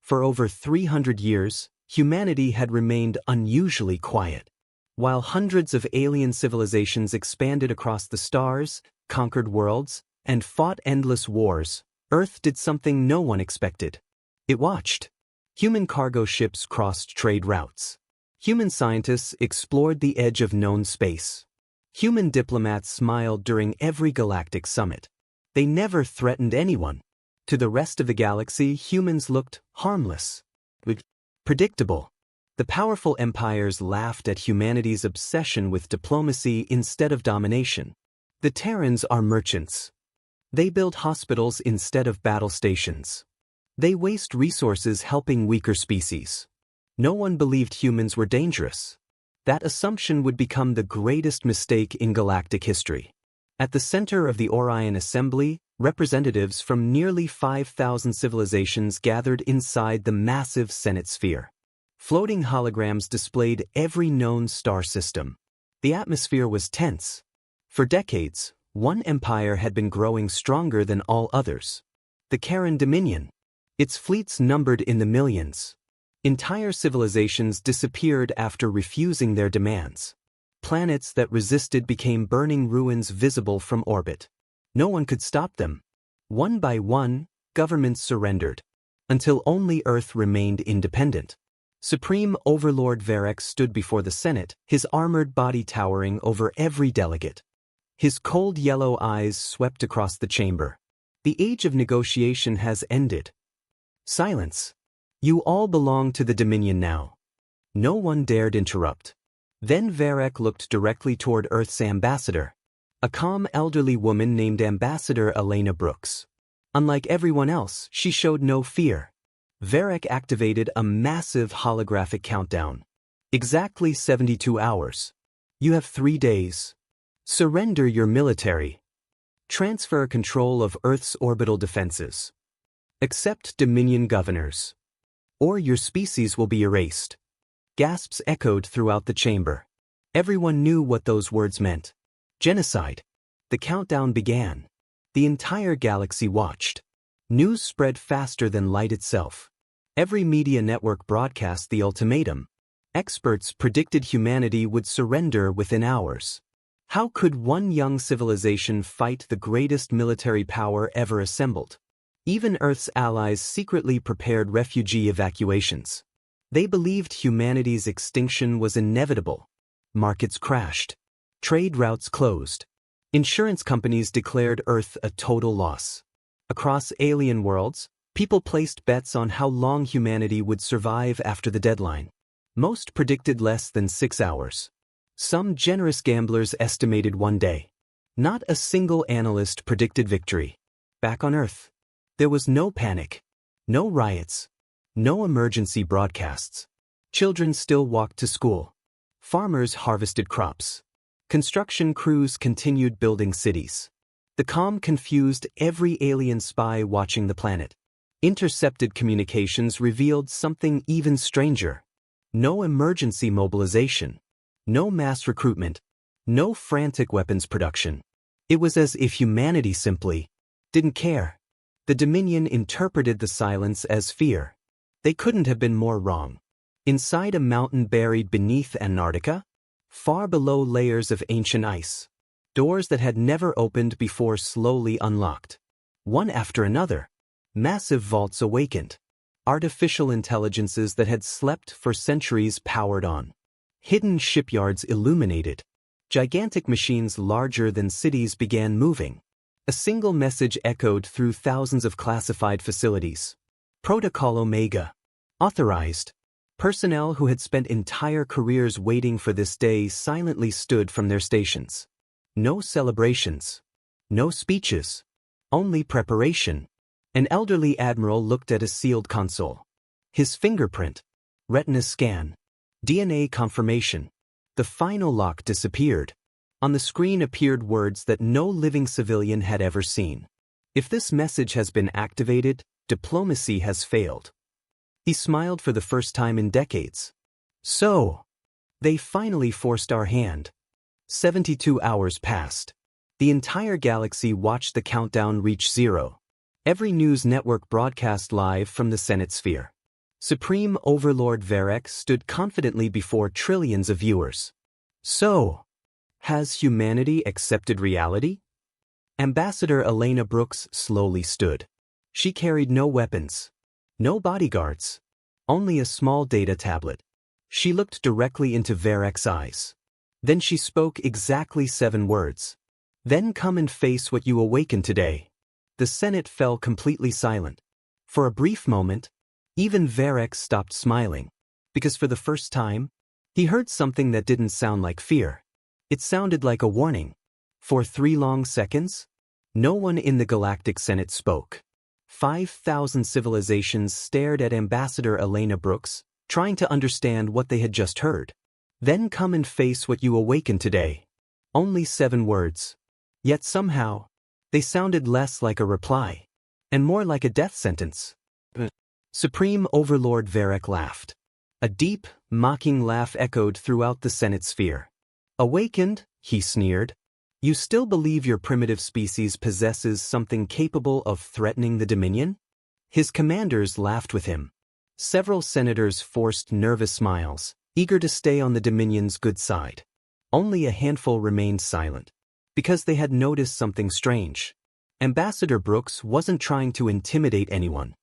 For over 300 years, humanity had remained unusually quiet. While hundreds of alien civilizations expanded across the stars, conquered worlds, and fought endless wars, Earth did something no one expected. It watched. Human cargo ships crossed trade routes. Human scientists explored the edge of known space. Human diplomats smiled during every galactic summit. They never threatened anyone. To the rest of the galaxy, humans looked harmless, predictable. The powerful empires laughed at humanity's obsession with diplomacy instead of domination. The Terrans are merchants. They build hospitals instead of battle stations. They waste resources helping weaker species. No one believed humans were dangerous. That assumption would become the greatest mistake in galactic history. At the center of the Orion Assembly, representatives from nearly 5,000 civilizations gathered inside the massive Senate sphere. Floating holograms displayed every known star system. The atmosphere was tense. For decades, one empire had been growing stronger than all others. The Karen Dominion. Its fleets numbered in the millions. Entire civilizations disappeared after refusing their demands. Planets that resisted became burning ruins visible from orbit. No one could stop them. One by one, governments surrendered, until only Earth remained independent. Supreme Overlord Varek stood before the Senate, his armored body towering over every delegate. His cold yellow eyes swept across the chamber. The age of negotiation has ended. Silence. You all belong to the Dominion now. No one dared interrupt. Then Varek looked directly toward Earth's ambassador, a calm elderly woman named Ambassador Elena Brooks. Unlike everyone else, she showed no fear. Varek activated a massive holographic countdown. Exactly 72 hours. You have 3 days. Surrender your military. Transfer control of Earth's orbital defenses. Accept Dominion governors. Or your species will be erased. Gasps echoed throughout the chamber. Everyone knew what those words meant. Genocide. The countdown began. The entire galaxy watched. News spread faster than light itself. Every media network broadcast the ultimatum. Experts predicted humanity would surrender within hours. How could one young civilization fight the greatest military power ever assembled? Even Earth's allies secretly prepared refugee evacuations. They believed humanity's extinction was inevitable. Markets crashed. Trade routes closed. Insurance companies declared Earth a total loss. Across alien worlds, people placed bets on how long humanity would survive after the deadline. Most predicted less than 6 hours. Some generous gamblers estimated 1 day. Not a single analyst predicted victory. Back on Earth, there was no panic, no riots, no emergency broadcasts. Children still walked to school. Farmers harvested crops. Construction crews continued building cities. The calm confused every alien spy watching the planet. Intercepted communications revealed something even stranger. No emergency mobilization. No mass recruitment. No frantic weapons production. It was as if humanity simply didn't care. The Dominion interpreted the silence as fear. They couldn't have been more wrong. Inside a mountain buried beneath Antarctica, far below layers of ancient ice, doors that had never opened before slowly unlocked. One after another, massive vaults awakened. Artificial intelligences that had slept for centuries powered on. Hidden shipyards illuminated. Gigantic machines larger than cities began moving. A single message echoed through thousands of classified facilities. Protocol Omega. Authorized. Personnel who had spent entire careers waiting for this day silently stood from their stations. No celebrations. No speeches. Only preparation. An elderly admiral looked at a sealed console. His fingerprint. Retina scan. DNA confirmation. The final lock disappeared. On the screen appeared words that no living civilian had ever seen. If this message has been activated, diplomacy has failed. He smiled for the first time in decades. So, they finally forced our hand. 72 hours passed. The entire galaxy watched the countdown reach 0. Every news network broadcast live from the Senate sphere. Supreme Overlord Varek stood confidently before trillions of viewers. So, has humanity accepted reality? Ambassador Elena Brooks slowly stood. She carried no weapons, no bodyguards, only a small data tablet. She looked directly into Varek's eyes. Then she spoke exactly 7 words. Then come and face what you awaken today. The Senate fell completely silent. For a brief moment, even Varek stopped smiling, because for the first time, he heard something that didn't sound like fear. It sounded like a warning. For 3 long seconds, no one in the Galactic Senate spoke. 5,000 civilizations stared at Ambassador Elena Brooks, trying to understand what they had just heard. Then come and face what you awaken today. Only 7 words. Yet somehow, they sounded less like a reply, and more like a death sentence. Supreme Overlord Varek laughed. A deep, mocking laugh echoed throughout the Senate sphere. Awakened, he sneered. You still believe your primitive species possesses something capable of threatening the Dominion? His commanders laughed with him. Several senators forced nervous smiles, eager to stay on the Dominion's good side. Only a handful remained silent, because they had noticed something strange. Ambassador Brooks wasn't trying to intimidate anyone.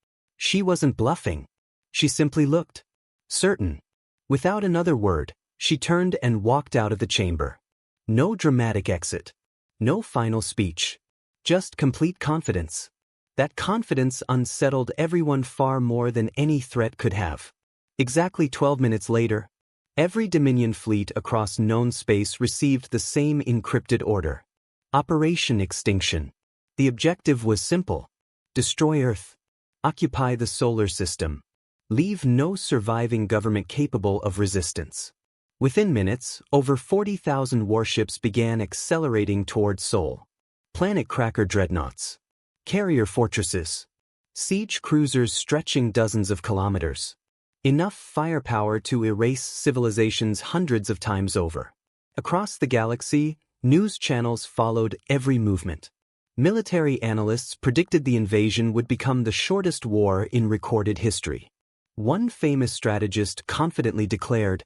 She wasn't bluffing. She simply looked certain. Without another word, she turned and walked out of the chamber. No dramatic exit. No final speech. Just complete confidence. That confidence unsettled everyone far more than any threat could have. Exactly 12 minutes later, every Dominion fleet across known space received the same encrypted order. Operation Extinction. The objective was simple. Destroy Earth. Occupy the solar system. Leave no surviving government capable of resistance. Within minutes, over 40,000 warships began accelerating toward Sol. Planet cracker dreadnoughts. Carrier fortresses. Siege cruisers stretching dozens of kilometers. Enough firepower to erase civilizations hundreds of times over. Across the galaxy, news channels followed every movement. Military analysts predicted the invasion would become the shortest war in recorded history. One famous strategist confidently declared,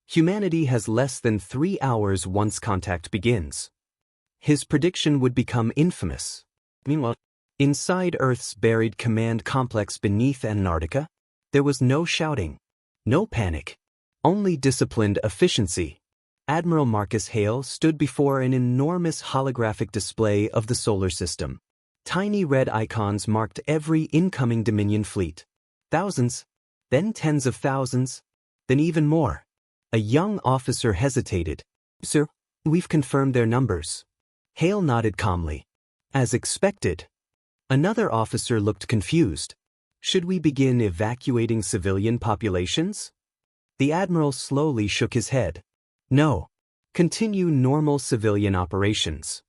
"Humanity has less than 3 hours once contact begins." His prediction would become infamous. Meanwhile, inside Earth's buried command complex beneath Antarctica, there was no shouting, no panic, only disciplined efficiency. Admiral Marcus Hale stood before an enormous holographic display of the solar system. Tiny red icons marked every incoming Dominion fleet. Thousands, then tens of thousands, then even more. A young officer hesitated. "Sir, we've confirmed their numbers." Hale nodded calmly. "As expected." Another officer looked confused. "Should we begin evacuating civilian populations?" The admiral slowly shook his head. "No. Continue normal civilian operations."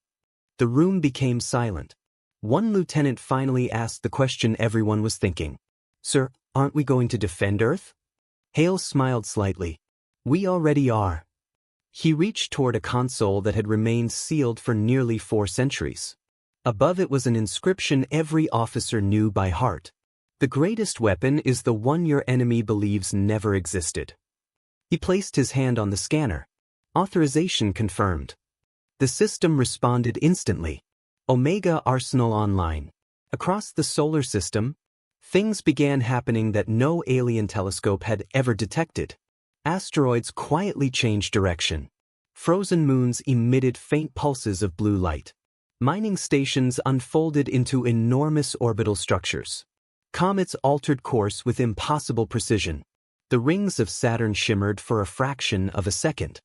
The room became silent. One lieutenant finally asked the question everyone was thinking. "Sir, aren't we going to defend Earth?" Hale smiled slightly. "We already are." He reached toward a console that had remained sealed for nearly 4 centuries. Above it was an inscription every officer knew by heart. "The greatest weapon is the one your enemy believes never existed." He placed his hand on the scanner. Authorization confirmed. The system responded instantly. Omega Arsenal online. Across the solar system, things began happening that no alien telescope had ever detected. Asteroids quietly changed direction. Frozen moons emitted faint pulses of blue light. Mining stations unfolded into enormous orbital structures. Comets altered course with impossible precision. The rings of Saturn shimmered for a fraction of a second.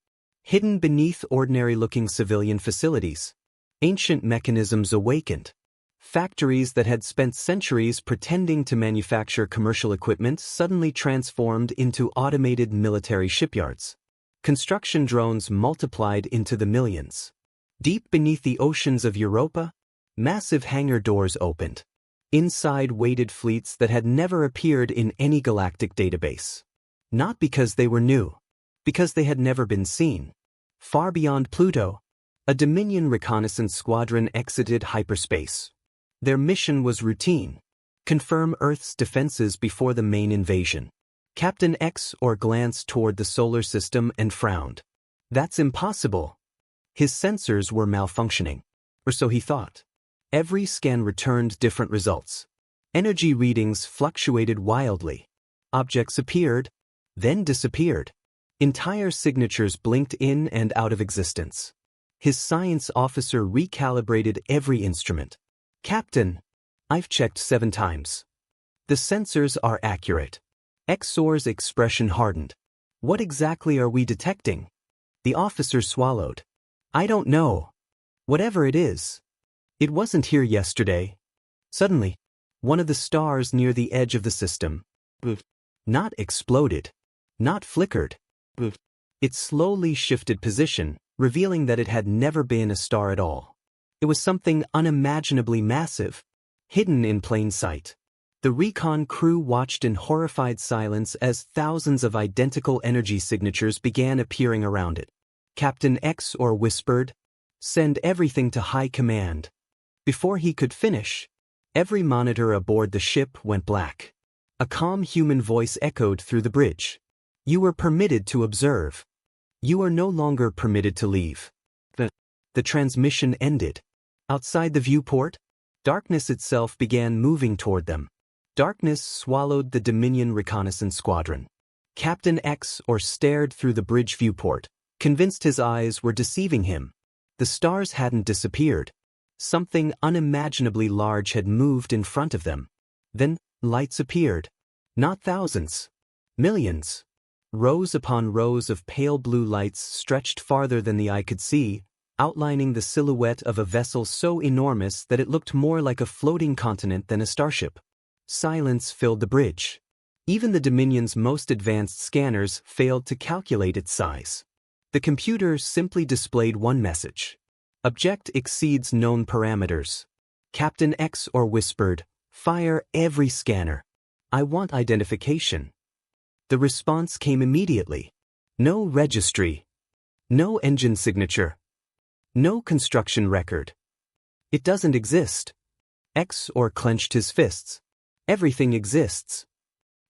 Hidden beneath ordinary-looking civilian facilities, ancient mechanisms awakened. Factories that had spent centuries pretending to manufacture commercial equipment suddenly transformed into automated military shipyards. Construction drones multiplied into the millions. Deep beneath the oceans of Europa, massive hangar doors opened. Inside waited fleets that had never appeared in any galactic database. Not because they were new, because they had never been seen. Far beyond Pluto, a Dominion reconnaissance squadron exited hyperspace. Their mission was routine: confirm Earth's defenses before the main invasion. Captain X or glanced toward the solar system and frowned. That's impossible. His sensors were malfunctioning. Or so he thought. Every scan returned different results. Energy readings fluctuated wildly. Objects appeared, then disappeared. Entire signatures blinked in and out of existence. His science officer recalibrated every instrument. Captain, I've checked 7 times. The sensors are accurate. Xor's expression hardened. What exactly are we detecting? The officer swallowed. I don't know. Whatever it is. It wasn't here yesterday. Suddenly, one of the stars near the edge of the system not exploded, not flickered. It slowly shifted position, revealing that it had never been a star at all. It was something unimaginably massive, hidden in plain sight. The recon crew watched in horrified silence as thousands of identical energy signatures began appearing around it. Captain Xor whispered, "Send everything to High Command." Before he could finish, every monitor aboard the ship went black. A calm human voice echoed through the bridge. "You were permitted to observe. You are no longer permitted to leave." The transmission ended. Outside the viewport, darkness itself began moving toward them. Darkness swallowed the Dominion reconnaissance squadron. Captain Xor stared through the bridge viewport, convinced his eyes were deceiving him. The stars hadn't disappeared. Something unimaginably large had moved in front of them. Then, lights appeared. Not thousands. Millions. Rows upon rows of pale blue lights stretched farther than the eye could see, outlining the silhouette of a vessel so enormous that it looked more like a floating continent than a starship. Silence filled the bridge. Even the Dominion's most advanced scanners failed to calculate its size. The computer simply displayed one message. Object exceeds known parameters. Captain Xor whispered, "Fire every scanner. I want identification." The response came immediately. No registry. No engine signature. No construction record. It doesn't exist. Xor clenched his fists. Everything exists.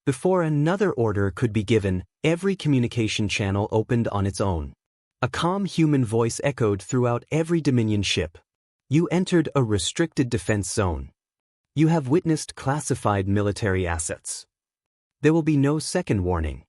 Before another order could be given, every communication channel opened on its own. A calm human voice echoed throughout every Dominion ship. You entered a restricted defense zone. You have witnessed classified military assets. There will be no second warning.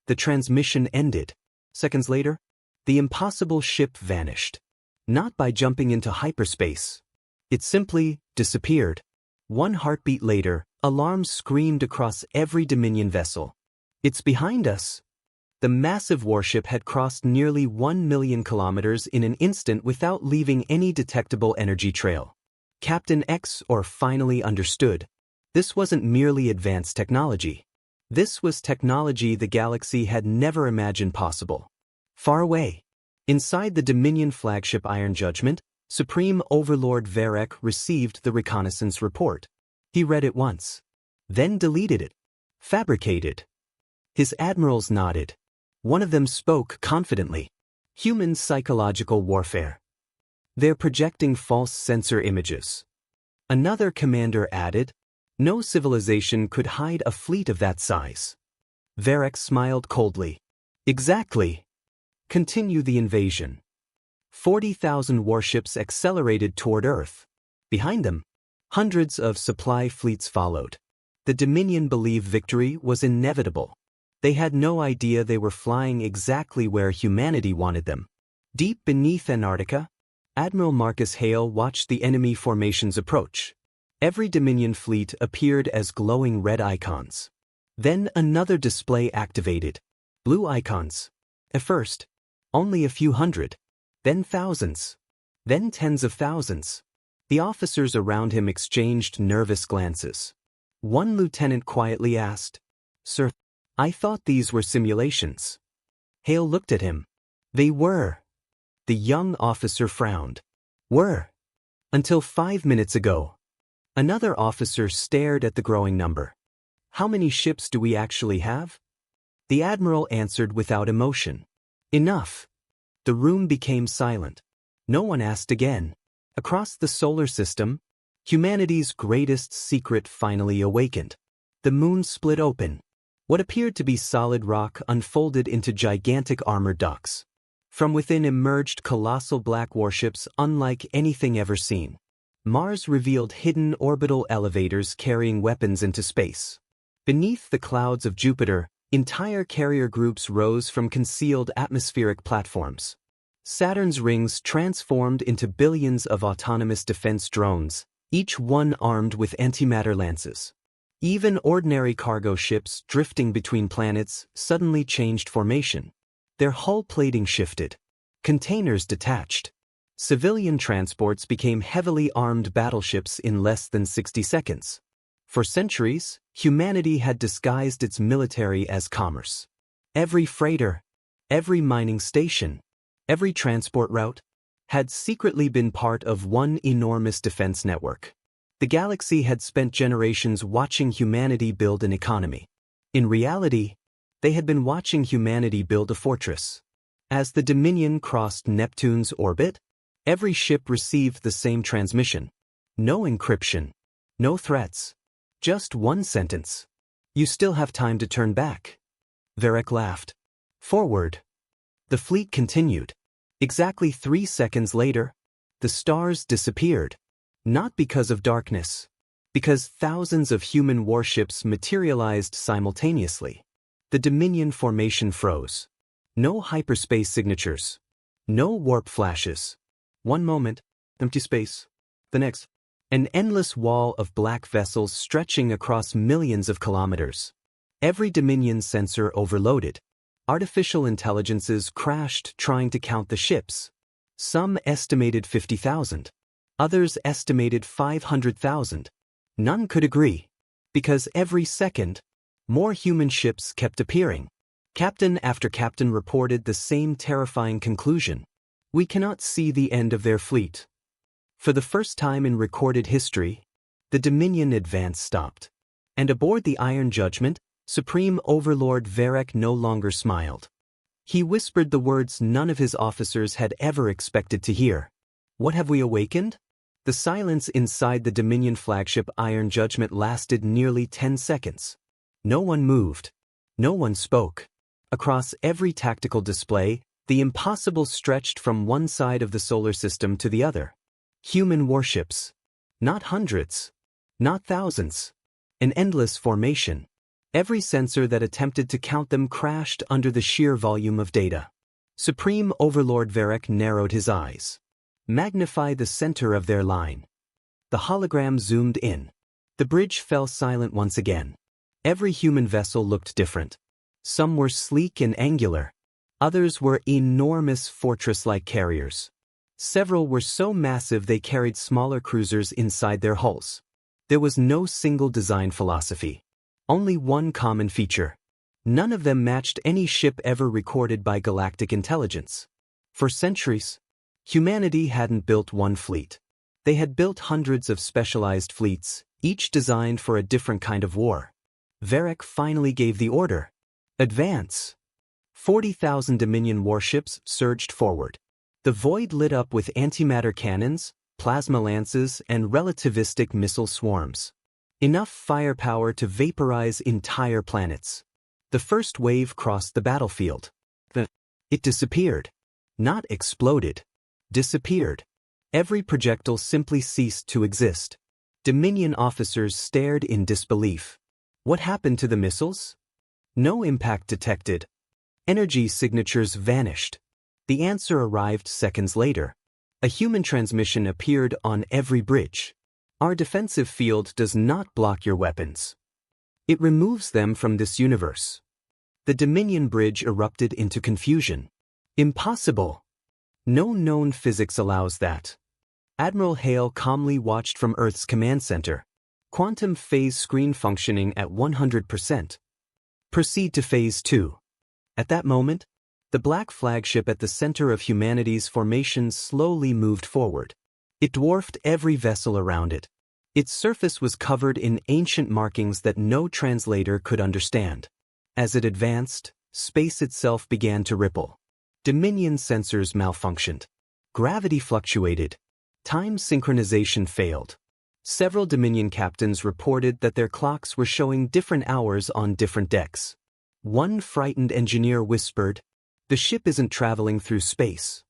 The transmission ended. Seconds later, the impossible ship vanished. Not by jumping into hyperspace. It simply disappeared. One heartbeat later, alarms screamed across every Dominion vessel. It's behind us. The massive warship had crossed nearly 1 million kilometers in an instant without leaving any detectable energy trail. Captain Xor finally understood. This wasn't merely advanced technology. This was technology the galaxy had never imagined possible. Far away, inside the Dominion flagship Iron Judgment, Supreme Overlord Varek received the reconnaissance report. He read it once, then deleted it. Fabricated. His admirals nodded. One of them spoke confidently. Human psychological warfare. They're projecting false sensor images. Another commander added, no civilization could hide a fleet of that size. Varek smiled coldly. Exactly. Continue the invasion. 40,000 warships accelerated toward Earth. Behind them, hundreds of supply fleets followed. The Dominion believed victory was inevitable. They had no idea they were flying exactly where humanity wanted them. Deep beneath Antarctica, Admiral Marcus Hale watched the enemy formations approach. Every Dominion fleet appeared as glowing red icons. Then another display activated. Blue icons. At first, only a few hundred. Then thousands. Then tens of thousands. The officers around him exchanged nervous glances. One lieutenant quietly asked, "Sir, I thought these were simulations." Hale looked at him. They were. The young officer frowned. Were. Until 5 minutes ago. Another officer stared at the growing number. How many ships do we actually have? The admiral answered without emotion. Enough. The room became silent. No one asked again. Across the solar system, humanity's greatest secret finally awakened. The moon split open. What appeared to be solid rock unfolded into gigantic armored ducts. From within emerged colossal black warships unlike anything ever seen. Mars revealed hidden orbital elevators carrying weapons into space. Beneath the clouds of Jupiter, entire carrier groups rose from concealed atmospheric platforms. Saturn's rings transformed into billions of autonomous defense drones, each one armed with antimatter lances. Even ordinary cargo ships drifting between planets suddenly changed formation. Their hull plating shifted. Containers detached. Civilian transports became heavily armed battleships in less than 60 seconds. For centuries, humanity had disguised its military as commerce. Every freighter, every mining station, every transport route had secretly been part of one enormous defense network. The galaxy had spent generations watching humanity build an economy. In reality, they had been watching humanity build a fortress. As the Dominion crossed Neptune's orbit, every ship received the same transmission. No encryption, no threats, just one sentence. You still have time to turn back. Varek laughed. Forward. The fleet continued. Exactly 3 seconds later, the stars disappeared. Not because of darkness, because thousands of human warships materialized simultaneously. The Dominion formation froze. No hyperspace signatures. No warp flashes. One moment, empty space. The next, an endless wall of black vessels stretching across millions of kilometers. Every Dominion sensor overloaded. Artificial intelligences crashed trying to count the ships. Some estimated 50,000. Others estimated 500,000. None could agree. Because every second, more human ships kept appearing. Captain after captain reported the same terrifying conclusion. We cannot see the end of their fleet. For the first time in recorded history, the Dominion advance stopped. And aboard the Iron Judgment, Supreme Overlord Varek no longer smiled. He whispered the words none of his officers had ever expected to hear. What have we awakened? The silence inside the Dominion flagship Iron Judgment lasted nearly 10 seconds. No one moved. No one spoke. Across every tactical display, the impossible stretched from one side of the solar system to the other. Human warships. Not hundreds. Not thousands. An endless formation. Every sensor that attempted to count them crashed under the sheer volume of data. Supreme Overlord Varek narrowed his eyes. Magnify the center of their line. The hologram zoomed in. The bridge fell silent once again. Every human vessel looked different. Some were sleek and angular. Others were enormous fortress-like carriers. Several were so massive they carried smaller cruisers inside their hulls. There was no single design philosophy. Only one common feature. None of them matched any ship ever recorded by galactic intelligence. For centuries, humanity hadn't built one fleet. They had built hundreds of specialized fleets, each designed for a different kind of war. Varek finally gave the order. Advance. 40,000 Dominion warships surged forward. The void lit up with antimatter cannons, plasma lances, and relativistic missile swarms. Enough firepower to vaporize entire planets. The first wave crossed the battlefield. It disappeared. Not exploded. Disappeared. Every projectile simply ceased to exist. Dominion officers stared in disbelief. What happened to the missiles? No impact detected. Energy signatures vanished. The answer arrived seconds later. A human transmission appeared on every bridge. Our defensive field does not block your weapons. It removes them from this universe. The Dominion bridge erupted into confusion. Impossible. No known physics allows that. Admiral Hale calmly watched from Earth's command center. Quantum phase screen functioning at 100%. Proceed to phase 2. At that moment, the black flagship at the center of humanity's formation slowly moved forward. It dwarfed every vessel around it. Its surface was covered in ancient markings that no translator could understand. As it advanced, space itself began to ripple. Dominion sensors malfunctioned. Gravity fluctuated. Time synchronization failed. Several Dominion captains reported that their clocks were showing different hours on different decks. One frightened engineer whispered, "The ship isn't traveling through space.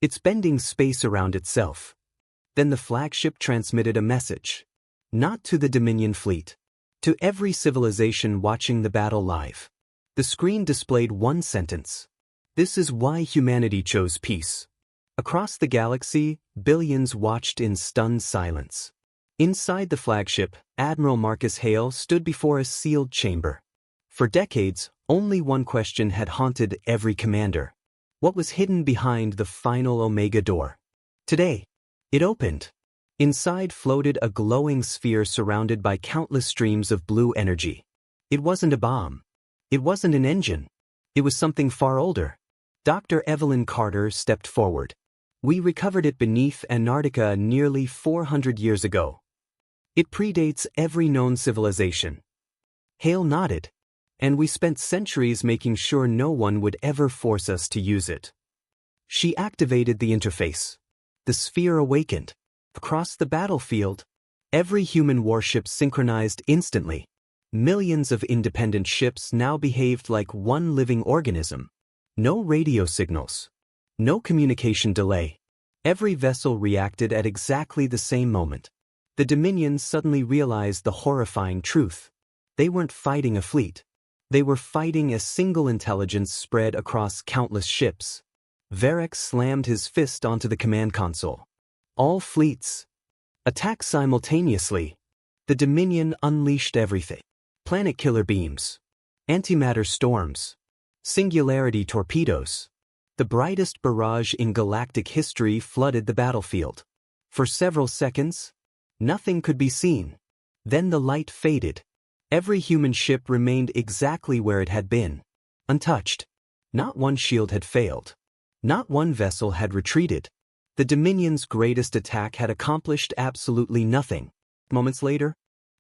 It's bending space around itself." Then the flagship transmitted a message. Not to the Dominion fleet. To every civilization watching the battle live. The screen displayed one sentence. "This is why humanity chose peace." Across the galaxy, billions watched in stunned silence. Inside the flagship, Admiral Marcus Hale stood before a sealed chamber. For decades, only one question had haunted every commander. What was hidden behind the final Omega door? Today, it opened. Inside floated a glowing sphere surrounded by countless streams of blue energy. It wasn't a bomb. It wasn't an engine. It was something far older. Dr. Evelyn Carter stepped forward. "We recovered it beneath Antarctica nearly 400 years ago. It predates every known civilization." Hale nodded. "And we spent centuries making sure no one would ever force us to use it." She activated the interface. The sphere awakened. Across the battlefield, every human warship synchronized instantly. Millions of independent ships now behaved like one living organism. No radio signals. No communication delay. Every vessel reacted at exactly the same moment. The Dominion suddenly realized the horrifying truth. They weren't fighting a fleet. They were fighting a single intelligence spread across countless ships. Varric slammed his fist onto the command console. All fleets. Attack simultaneously. The Dominion unleashed everything. Planet killer beams. Antimatter storms. Singularity torpedoes. The brightest barrage in galactic history flooded the battlefield. For several seconds, nothing could be seen. Then the light faded. Every human ship remained exactly where it had been. Untouched. Not one shield had failed. Not one vessel had retreated. The Dominion's greatest attack had accomplished absolutely nothing. Moments later,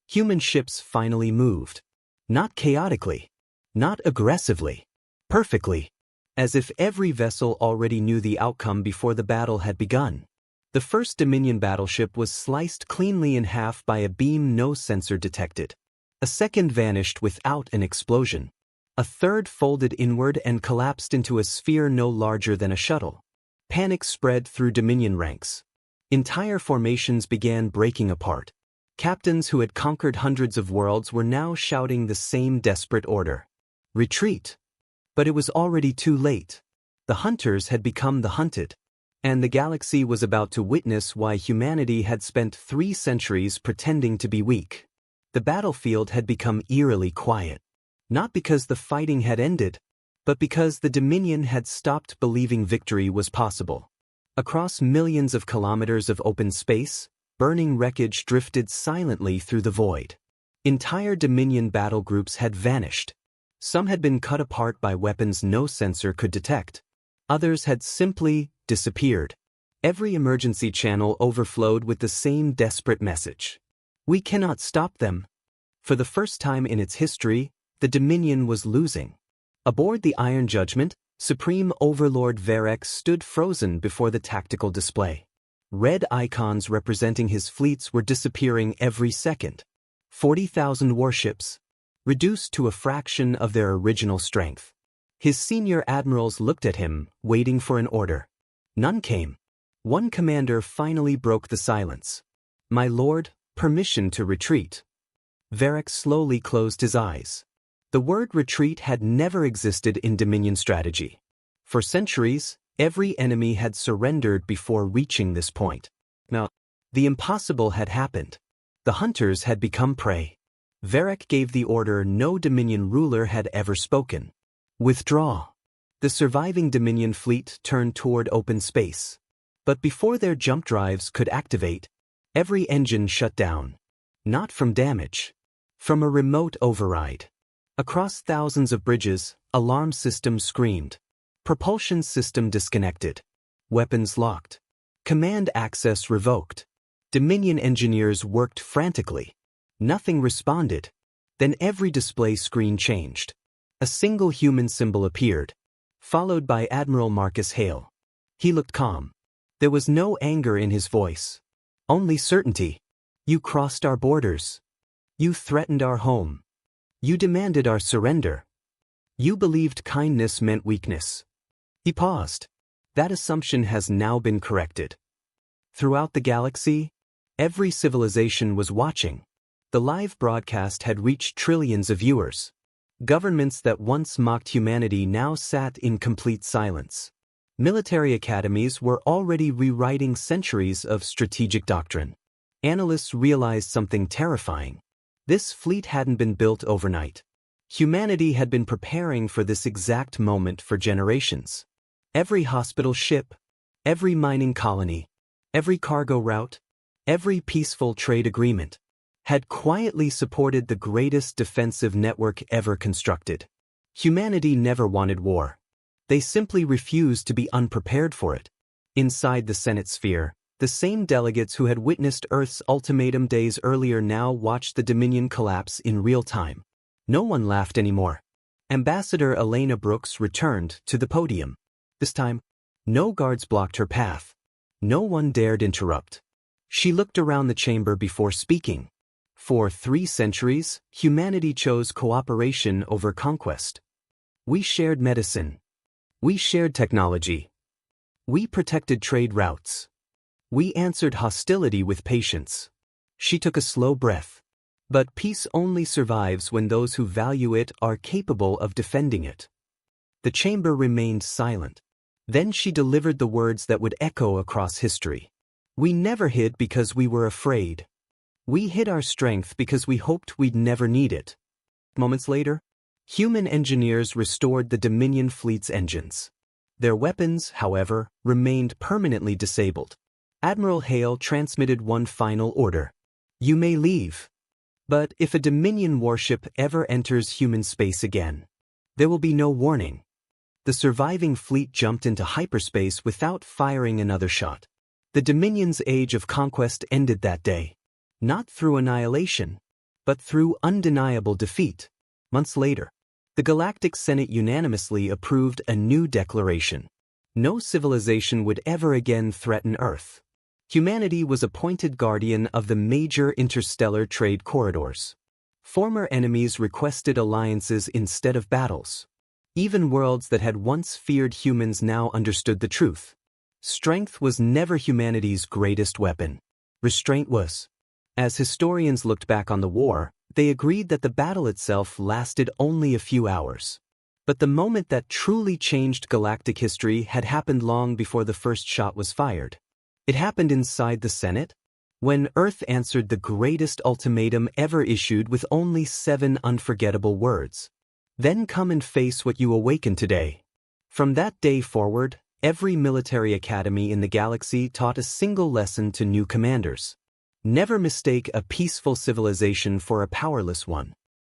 human ships finally moved. Not chaotically. Not aggressively. Perfectly. As if every vessel already knew the outcome before the battle had begun. The first Dominion battleship was sliced cleanly in half by a beam no sensor detected. A second vanished without an explosion. A third folded inward and collapsed into a sphere no larger than a shuttle. Panic spread through Dominion ranks. Entire formations began breaking apart. Captains who had conquered hundreds of worlds were now shouting the same desperate order. Retreat. But it was already too late. The hunters had become the hunted. And the galaxy was about to witness why humanity had spent 3 centuries pretending to be weak. The battlefield had become eerily quiet. Not because the fighting had ended, but because the Dominion had stopped believing victory was possible. Across millions of kilometers of open space, burning wreckage drifted silently through the void. Entire Dominion battle groups had vanished. Some had been cut apart by weapons no sensor could detect. Others had simply disappeared. Every emergency channel overflowed with the same desperate message. "We cannot stop them." For the first time in its history, the Dominion was losing. Aboard the Iron Judgment, Supreme Overlord Varric stood frozen before the tactical display. Red icons representing his fleets were disappearing every second. 40,000 warships, reduced to a fraction of their original strength. His senior admirals looked at him, waiting for an order. None came. One commander finally broke the silence. "My lord, permission to retreat." Varric slowly closed his eyes. The word retreat had never existed in Dominion strategy. For centuries, every enemy had surrendered before reaching this point. Now, the impossible had happened. The hunters had become prey. Varric gave the order no Dominion ruler had ever spoken. Withdraw. The surviving Dominion fleet turned toward open space. But before their jump drives could activate, every engine shut down. Not from damage. From a remote override. Across thousands of bridges, alarm systems screamed. Propulsion system disconnected. Weapons locked. Command access revoked. Dominion engineers worked frantically. Nothing responded. Then every display screen changed. A single human symbol appeared, followed by Admiral Marcus Hale. He looked calm. There was no anger in his voice. Only certainty. You crossed our borders. You threatened our home. You demanded our surrender. You believed kindness meant weakness. He paused. That assumption has now been corrected. Throughout the galaxy, every civilization was watching. The live broadcast had reached trillions of viewers. Governments that once mocked humanity now sat in complete silence. Military academies were already rewriting centuries of strategic doctrine. Analysts realized something terrifying. This fleet hadn't been built overnight. Humanity had been preparing for this exact moment for generations. Every hospital ship, every mining colony, every cargo route, every peaceful trade agreement had quietly supported the greatest defensive network ever constructed. Humanity never wanted war. They simply refused to be unprepared for it. Inside the Senate sphere, the same delegates who had witnessed Earth's ultimatum days earlier now watched the Dominion collapse in real time. No one laughed anymore. Ambassador Elena Brooks returned to the podium. This time, no guards blocked her path. No one dared interrupt. She looked around the chamber before speaking. For 3 centuries, humanity chose cooperation over conquest. We shared medicine. We shared technology. We protected trade routes. We answered hostility with patience. She took a slow breath. But peace only survives when those who value it are capable of defending it. The chamber remained silent. Then she delivered the words that would echo across history. We never hid because we were afraid. We hid our strength because we hoped we'd never need it. Moments later, human engineers restored the Dominion fleet's engines. Their weapons, however, remained permanently disabled. Admiral Hale transmitted one final order. You may leave. But if a Dominion warship ever enters human space again, there will be no warning. The surviving fleet jumped into hyperspace without firing another shot. The Dominion's age of conquest ended that day. Not through annihilation, but through undeniable defeat. Months later, the Galactic Senate unanimously approved a new declaration. No civilization would ever again threaten Earth. Humanity was appointed guardian of the major interstellar trade corridors. Former enemies requested alliances instead of battles. Even worlds that had once feared humans now understood the truth. Strength was never humanity's greatest weapon. Restraint was. As historians looked back on the war, they agreed that the battle itself lasted only a few hours. But the moment that truly changed galactic history had happened long before the first shot was fired. It happened inside the Senate, when Earth answered the greatest ultimatum ever issued with only 7 unforgettable words. Then come and face what you awaken today. From that day forward, every military academy in the galaxy taught a single lesson to new commanders. Never mistake a peaceful civilization for a powerless one.